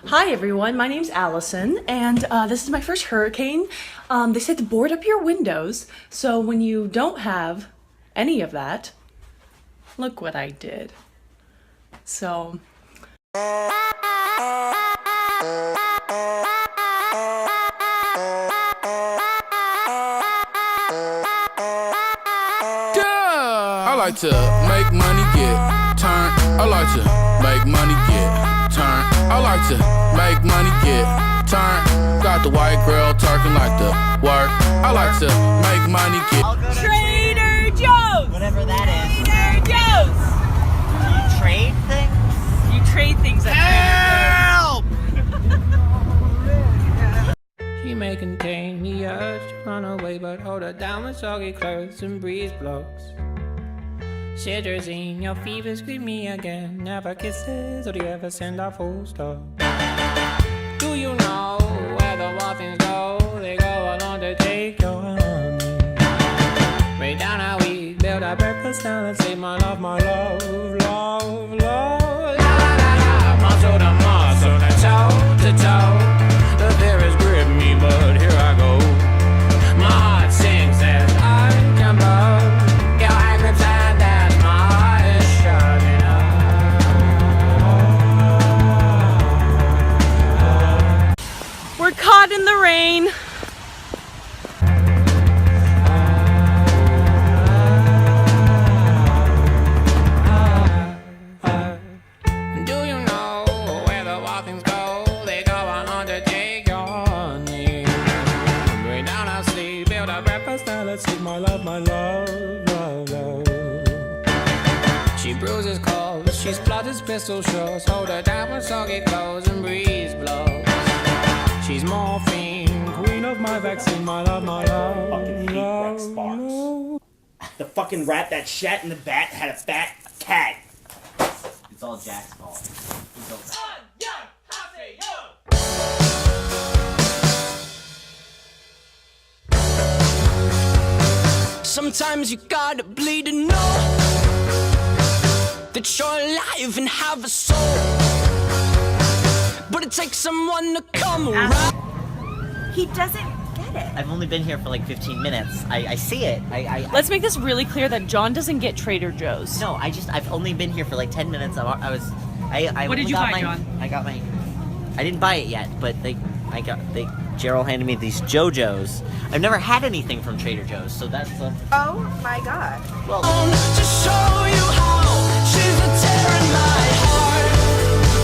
Hi everyone, my name's Allison, and this is my first hurricane. They said to board up your windows, so when you don't have any of that, look what I did. So... I like to make money, get turned. I like to make money, get turned. I like to make money, get turned. Got the white girl talking like the work. I like to make money, get Trader Joe's! Whatever that is. Trader Joe's! Do you trade things? You trade things at Help! She may contain the urge to run away, but hold her down with soggy clothes and breeze blocks. Citrazine, your fever scream me again. Never kisses, or do you ever send a full stop? Do you know where the waffles go? They go along to take your honey. Way down how we build our breakfast down and say my love, love, love. La la la la, muscle to muscle, to toe to toe. The fear grip me, but here I go. My heart sings as I jump up. Your eye grips and as my heart is shutting up. We're caught in the rain. Do you know where the walkings go? They go on to take your honey. Bring down our sleep, build our breakfast, now let's eat my love, love, love. She bruises calls, she splutters pistol shots. Hold her down with soggy clothes and breeze blows. She's morphine, queen of my vaccine, my love, Fucking hate Rex Sparks. The fucking rat that shat in the bat had a fat cat. It's all Jack's fault. He's all... Sometimes you gotta bleed to know that you're alive and have a soul. But it takes someone to come around. He doesn't get it. I've only been here for like 15 minutes. I see it. Let's make this really clear that John doesn't get Trader Joe's. No, I've only been here for like 10 minutes. I What did you buy, John? I didn't buy it yet, but Gerald handed me these JoJo's. I've never had anything from Trader Joe's, so that's Oh my god. well. To show you how she's the tear in my heart.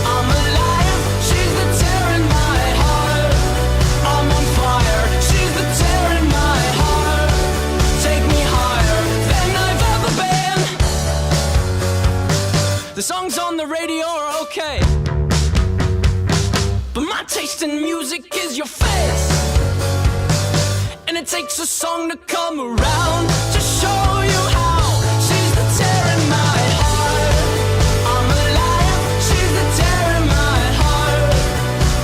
I'm alive, she's the tear in my heart. I'm on fire, she's the tear in my heart. Take me higher than I've ever been. The songs on the radio are okay, but my taste in music is your face. And it takes a song to come around to show you how she's the tear in my heart. I'm alive, she's the tear in my heart.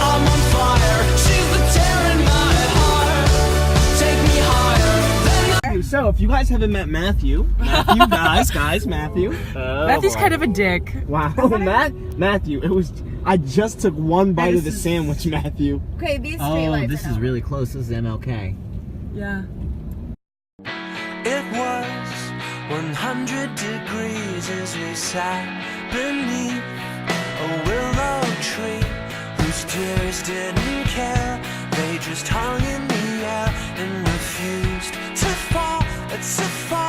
I'm on fire, she's the tear in my heart. Take me higher than So, if you guys haven't met Matthew, Matthew. Matthew's kind of a dick. Wow, Matthew, I just took one bite of the sandwich, Matthew. Okay, these street lights. This is really close. This is MLK. Yeah. It was 100 degrees as we sat beneath a willow tree whose tears didn't care. They just hung in the air and refused to fall. It's a fall.